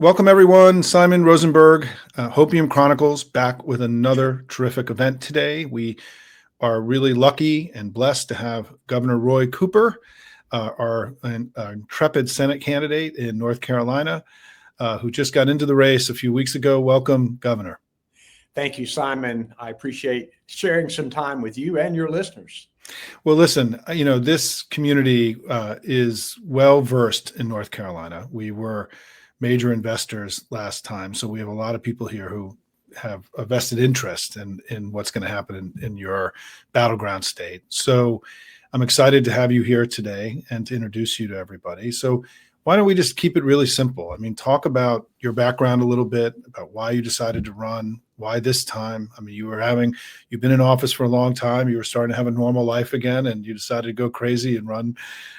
Welcome, everyone. Simon Rosenberg, Hopium Chronicles, back with another terrific event today. We are really lucky and blessed to have Governor Roy Cooper, our intrepid Senate candidate in North Carolina, who just got into the race a few weeks ago. Welcome, Governor. Thank you, Simon. I appreciate sharing some time with you and your listeners. Well, listen, this community is well versed in North Carolina. We were major investors last time, so we have a lot of people here who have a vested interest in what's going to happen in your battleground state. So I'm excited to have you here today and to introduce you to everybody. So why don't we just keep it really simple? I mean, talk about your background a little bit, about why you decided to run, why this time. I mean, you've been in office for a long time. You were starting to have a normal life again, and you decided to go crazy and run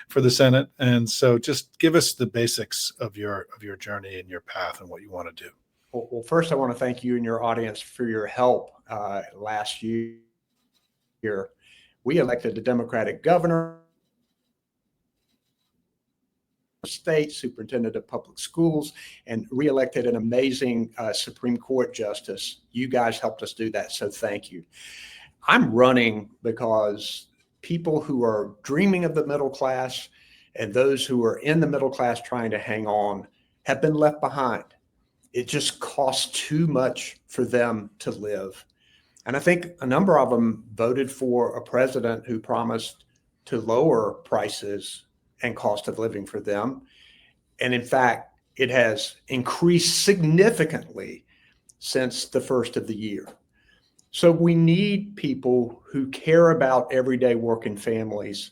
for the Senate. And so just give us the basics of your journey and your path and what you want to do. Well, first, I want to thank you and your audience for your help last year. We elected a Democratic governor, state superintendent of public schools, and reelected an amazing Supreme Court justice. You guys helped us do that, so thank you. I'm running because people who are dreaming of the middle class and those who are in the middle class trying to hang on have been left behind. It just costs too much for them to live. And I think a number of them voted for a president who promised to lower prices and cost of living for them. And in fact, it has increased significantly since the first of the year. So we need people who care about everyday working families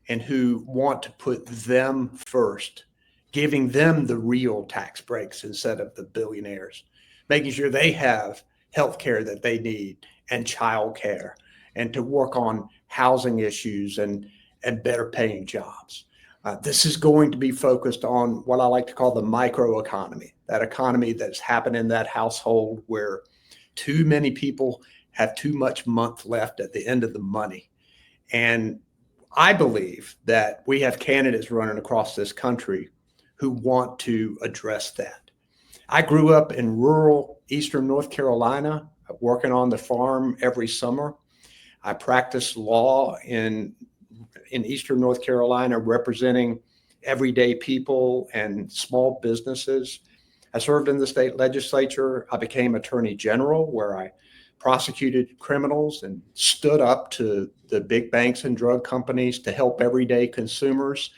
and who want to put them first, giving them the real tax breaks instead of the billionaires, making sure they have health care that they need and child care, and to work on housing issues and better paying jobs. This is going to be focused on what I like to call the microeconomy, that economy that's happened in that household where too many people have too much month left at the end of the money. And I believe that we have candidates running across this country who want to address that. I grew up in rural Eastern North Carolina, working on the farm every summer. I practiced law in Eastern North Carolina, representing everyday people and small businesses. I served in the state legislature. I became attorney general, where I prosecuted criminals and stood up to the big banks and drug companies to help everyday consumers.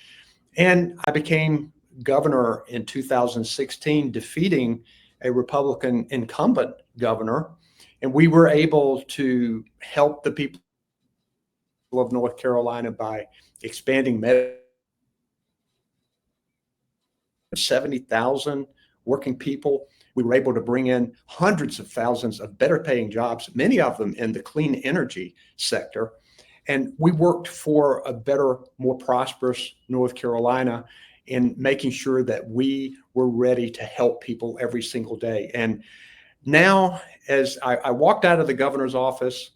And I became governor in 2016, defeating a Republican incumbent governor. And we were able to help the people of North Carolina by expanding 70,000 working people. We were able to bring in hundreds of thousands of better paying jobs, many of them in the clean energy sector. And we worked for a better, more prosperous North Carolina in making sure that we were ready to help people every single day. And now, as I walked out of the governor's office,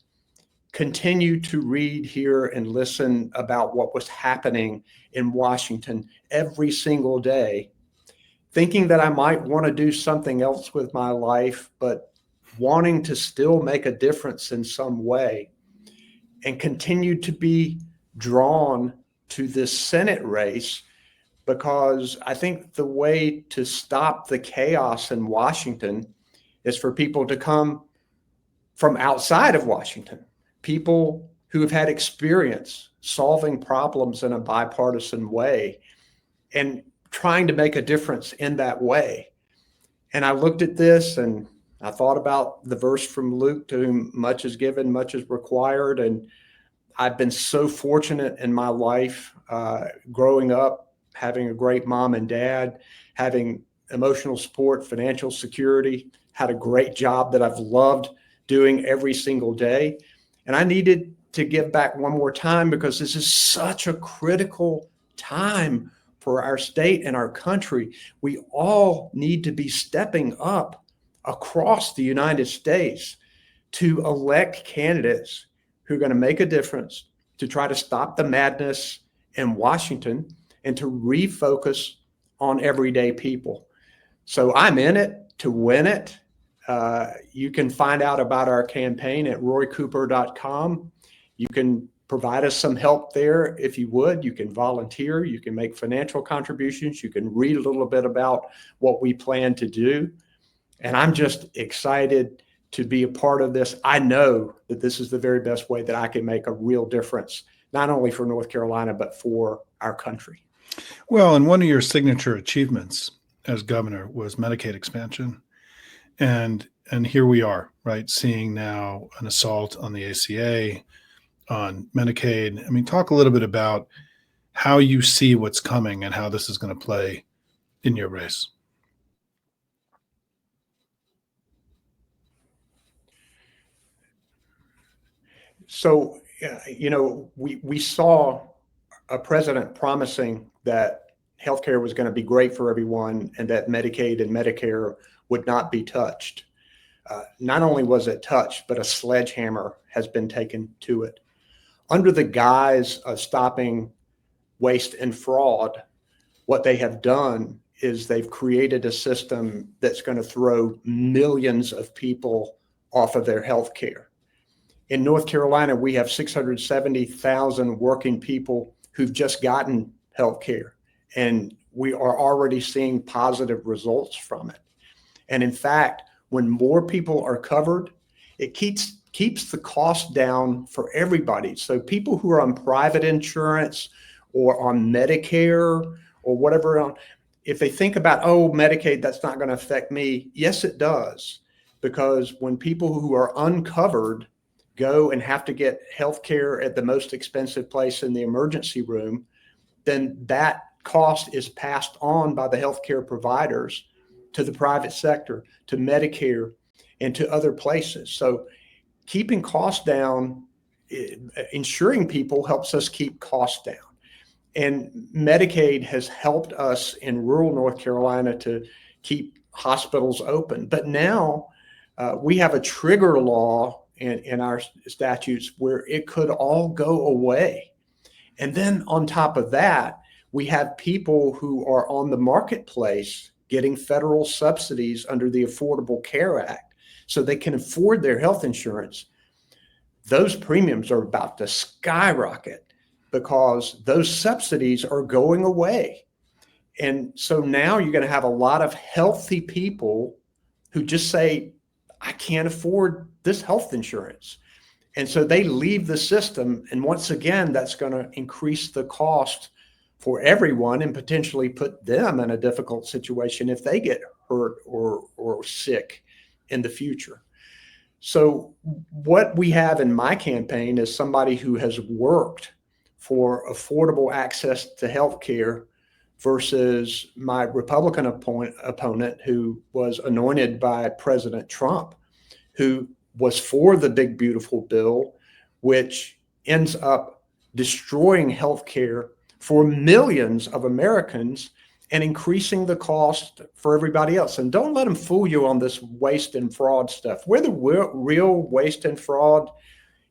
continued to read, hear, and listen about what was happening in Washington every single day, thinking that I might want to do something else with my life, but wanting to still make a difference in some way, and continued to be drawn to this Senate race because I think the way to stop the chaos in Washington is for people to come from outside of Washington, people who have had experience solving problems in a bipartisan way and trying to make a difference in that way. And I looked at this and I thought about the verse from Luke, to whom much is given, much is required. And I've been so fortunate in my life, growing up, having a great mom and dad, having emotional support, financial security, had a great job that I've loved doing every single day. And I needed to give back one more time because this is such a critical time for our state and our country. We all need to be stepping up across the United States to elect candidates who are going to make a difference, to try to stop the madness in Washington and to refocus on everyday people. So I'm in it to win it. You can find out about our campaign at roycooper.com. You can provide us some help there if you would. You can volunteer. You can make financial contributions. You can read a little bit about what we plan to do. And I'm just excited to be a part of this. I know that this is the very best way that I can make a real difference, not only for North Carolina, but for our country. Well, and one of your signature achievements as governor was Medicaid expansion. And here we are, right, seeing now an assault on the ACA, on Medicaid. I mean, talk a little bit about how you see what's coming and how this is going to play in your race. So, we saw a president promising that healthcare was going to be great for everyone and that Medicaid and Medicare would not be touched. Not only was it touched, but a sledgehammer has been taken to it. Under the guise of stopping waste and fraud, what they have done is they've created a system that's going to throw millions of people off of their health care. In North Carolina, we have 670,000 working people who've just gotten health care, and we are already seeing positive results from it. And in fact, when more people are covered, it keeps the cost down for everybody. So people who are on private insurance or on Medicare or whatever, if they think about, oh, Medicaid, that's not going to affect me. Yes, it does. Because when people who are uncovered go and have to get health care at the most expensive place in the emergency room, then that cost is passed on by the healthcare providers to the private sector, to Medicare, and to other places. So keeping costs down, insuring people helps us keep costs down. And Medicaid has helped us in rural North Carolina to keep hospitals open. But now we have a trigger law in our statutes where it could all go away. And then on top of that, we have people who are on the marketplace getting federal subsidies under the Affordable Care Act so they can afford their health insurance. Those premiums are about to skyrocket because those subsidies are going away. And so now you're going to have a lot of healthy people who just say, I can't afford this health insurance. And so they leave the system. And once again, that's going to increase the cost for everyone and potentially put them in a difficult situation if they get hurt or sick in the future. So what we have in my campaign is somebody who has worked for affordable access to health care versus my Republican opponent who was anointed by President Trump, who was for the big, beautiful bill, which ends up destroying health care for millions of Americans and increasing the cost for everybody else. And don't let them fool you on this waste and fraud stuff. Where the real waste and fraud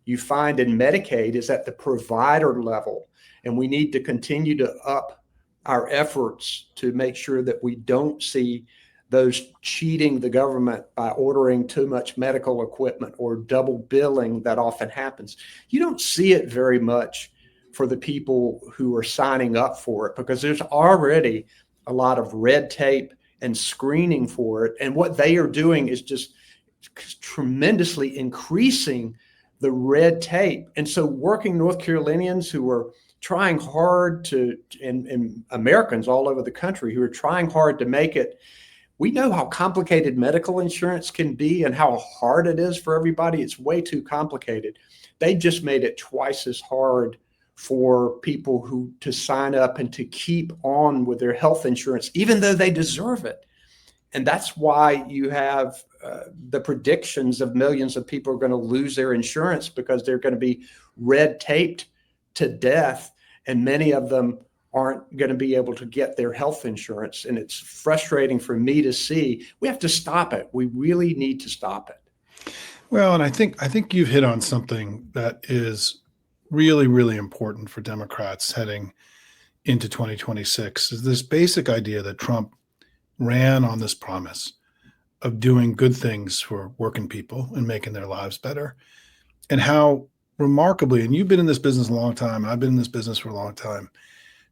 you find in Medicaid is at the provider level. And we need to continue to up our efforts to make sure that we don't see those cheating the government by ordering too much medical equipment or double billing that often happens. You don't see it very much for the people who are signing up for it because there's already a lot of red tape and screening for it. And what they are doing is just tremendously increasing the red tape. And so working North Carolinians who are trying hard to, and Americans all over the country who are trying hard to make it, we know how complicated medical insurance can be and how hard it is for everybody. It's way too complicated. They just made it twice as hard for people who to sign up and to keep on with their health insurance, even though they deserve it. And that's why you have the predictions of millions of people are going to lose their insurance because they're going to be red taped to death. And many of them aren't going to be able to get their health insurance. And it's frustrating for me to see. We have to stop it. We really need to stop it. Well, and I think you've hit on something that is really, really important for Democrats heading into 2026 is this basic idea that Trump ran on this promise of doing good things for working people and making their lives better. And how remarkably, and you've been in this business a long time, I've been in this business for a long time,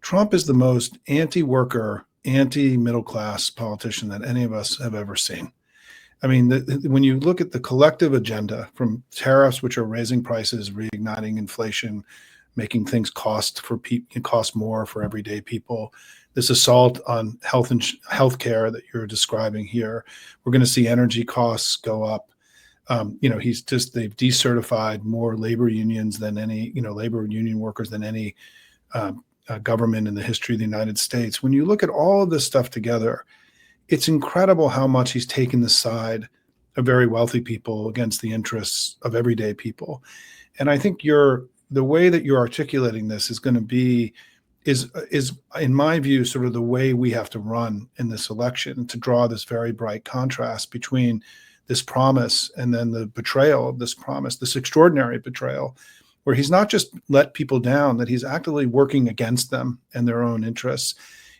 Trump is the most anti-worker, anti-middle class politician that any of us have ever seen. I mean, when you look at the collective agenda from tariffs, which are raising prices, reigniting inflation, making things cost more for everyday people, this assault on health care that you're describing here, we're going to see energy costs go up. They've decertified more labor unions than any, labor union workers than any government in the history of the United States. When you look at all of this stuff together, it's incredible how much he's taken the side of very wealthy people against the interests of everyday people. And I think the way that you're articulating this is going to be, is in my view, sort of the way we have to run in this election, to draw this very bright contrast between this promise and then the betrayal of this promise, this extraordinary betrayal, where he's not just let people down, that he's actively working against them and their own interests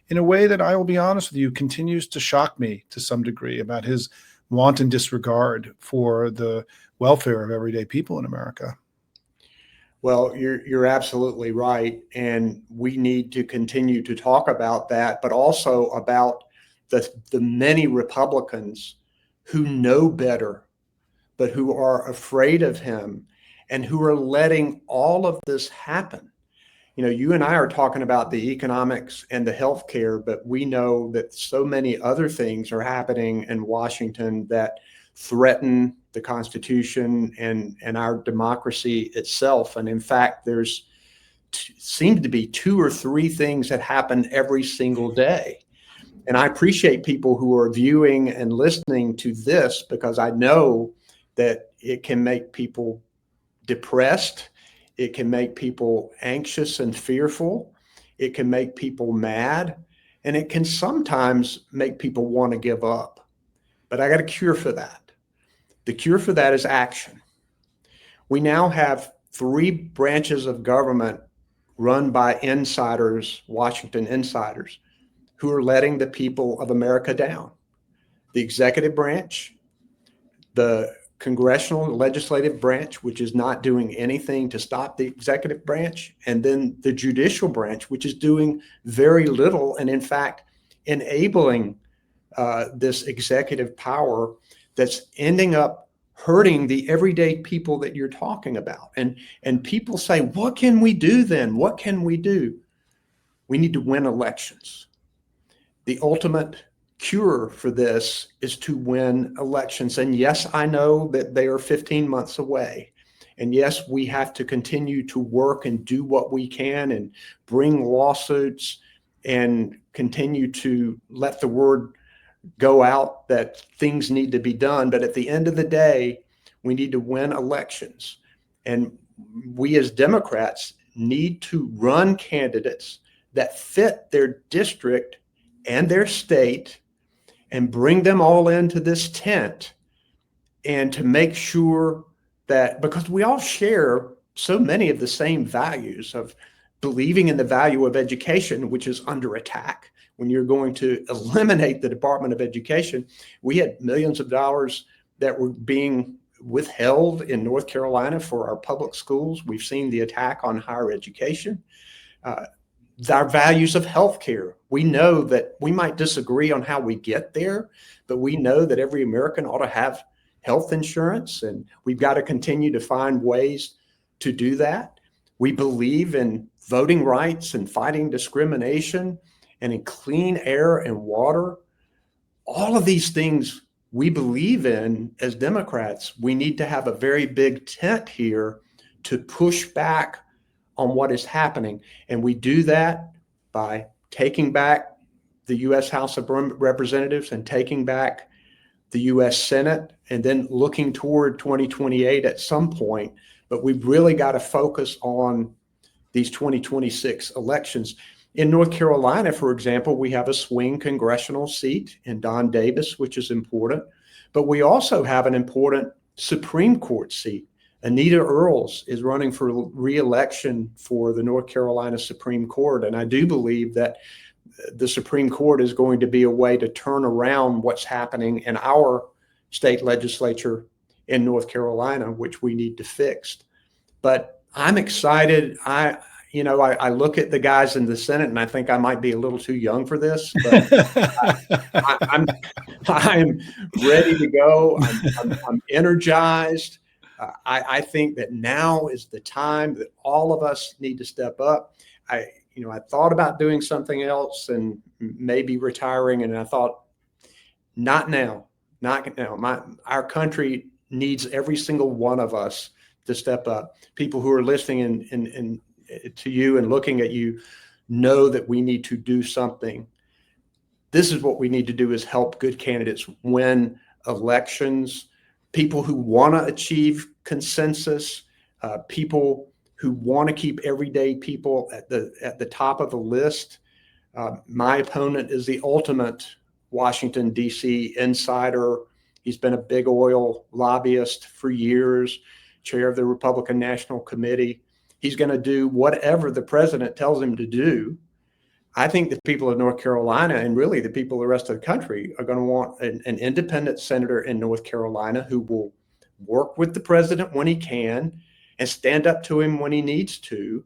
in a way that, I will be honest with you, continues to shock me to some degree about his wanton disregard for the welfare of everyday people in America. Well, you're absolutely right. And we need to continue to talk about that, but also about the many Republicans who know better, but who are afraid of him and who are letting all of this happen. You and I are talking about the economics and the healthcare, but we know that so many other things are happening in Washington that threaten the Constitution and our democracy itself. And in fact, there's seem to be 2 or 3 things that happen every single day. And I appreciate people who are viewing and listening to this, because I know that it can make people depressed. It can make people anxious and fearful. It can make people mad. And it can sometimes make people want to give up. But I got a cure for that. The cure for that is action. We now have 3 branches of government run by insiders, Washington insiders, who are letting the people of America down. The executive branch, the congressional legislative branch, which is not doing anything to stop the executive branch, and then the judicial branch, which is doing very little, and in fact, enabling this executive power that's ending up hurting the everyday people that you're talking about. And people say, what can we do then? What can we do? We need to win elections. The ultimate cure for this is to win elections. And yes, I know that they are 15 months away. And yes, we have to continue to work and do what we can and bring lawsuits and continue to let the word go out that things need to be done. But at the end of the day, we need to win elections. And we as Democrats need to run candidates that fit their district and their state and bring them all into this tent, and to make sure that, because we all share so many of the same values of believing in the value of education, which is under attack. When you're going to eliminate the Department of Education, we had millions of dollars that were being withheld in North Carolina for our public schools. We've seen the attack on higher education. Our values of healthcare. We know that we might disagree on how we get there, but we know that every American ought to have health insurance, and we've got to continue to find ways to do that. We believe in voting rights and fighting discrimination and in clean air and water. All of these things we believe in as Democrats. We need to have a very big tent here to push back on what is happening. And we do that by taking back the U.S. House of Representatives and taking back the U.S. Senate, and then looking toward 2028 at some point. But we've really got to focus on these 2026 elections. In North Carolina, for example, we have a swing congressional seat in Don Davis, which is important. But we also have an important Supreme Court seat. Anita Earls is running for re-election for the North Carolina Supreme Court. And I do believe that the Supreme Court is going to be a way to turn around what's happening in our state legislature in North Carolina, which we need to fix. But I'm excited. I look at the guys in the Senate and I think I might be a little too young for this, but I'm ready to go. I'm energized. I think that now is the time that all of us need to step up. I thought about doing something else and maybe retiring, and I thought, not now, not now. Our country needs every single one of us to step up. People who are listening and to you and looking at you know that we need to do something. This is what we need to do, is help good candidates win elections, people who want to achieve consensus, people who want to keep everyday people at the top of the list. My opponent is the ultimate Washington, D.C. insider. He's been a big oil lobbyist for years, chair of the Republican National Committee. He's going to do whatever the president tells him to do. I think the people of North Carolina, and really the people of the rest of the country, are going to want an independent senator in North Carolina who will work with the president when he can and stand up to him when he needs to.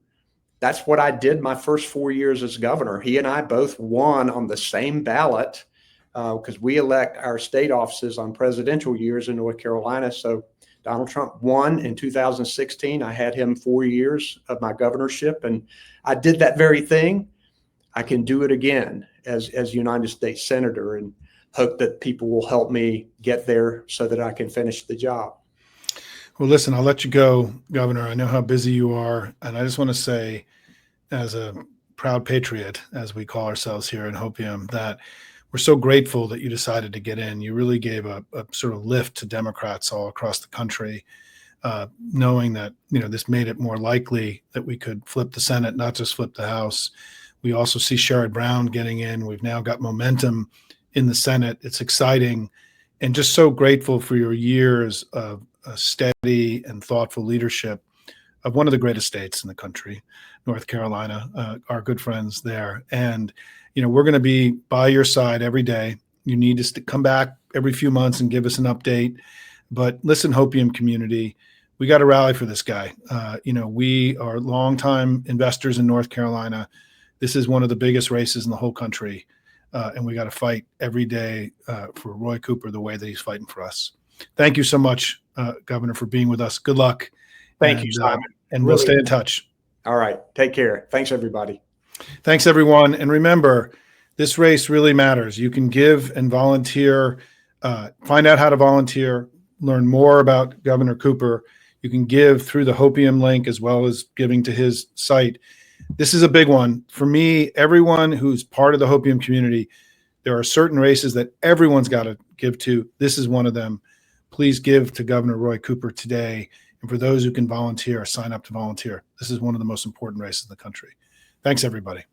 That's what I did my first 4 years as governor. He and I both won on the same ballot because we elect our state offices on presidential years in North Carolina. So Donald Trump won in 2016. I had him 4 years of my governorship, and I did that very thing. I can do it again as United States Senator, and hope that people will help me get there so that I can finish the job. Well, listen, I'll let you go, Governor. I know how busy you are. And I just want to say, as a proud patriot, as we call ourselves here in Hopium, that we're so grateful that you decided to get in. You really gave a sort of lift to Democrats all across the country, knowing that, this made it more likely that we could flip the Senate, not just flip the House. We also see Sherrod Brown getting in. We've now got momentum in the Senate. It's exciting, and just so grateful for your years of steady and thoughtful leadership of one of the greatest states in the country, North Carolina, our good friends there. And, we're going to be by your side every day. You need to come back every few months and give us an update. But listen, Hopium community, we got to rally for this guy. We are longtime investors in North Carolina. This is one of the biggest races in the whole country. And we got to fight every day for Roy Cooper the way that he's fighting for us. Thank you so much, Governor, for being with us. Good luck. Thank you, Simon. And we'll stay in touch. All right. Take care. Thanks, everybody. Thanks, everyone. And remember, this race really matters. You can give and volunteer. Find out how to volunteer. Learn more about Governor Cooper. You can give through the Hopium link as well as giving to his site. This is a big one. For me, everyone who's part of the Hopium community, there are certain races that everyone's got to give to. This is one of them. Please give to Governor Roy Cooper today. And for those who can volunteer, sign up to volunteer. This is one of the most important races in the country. Thanks, everybody.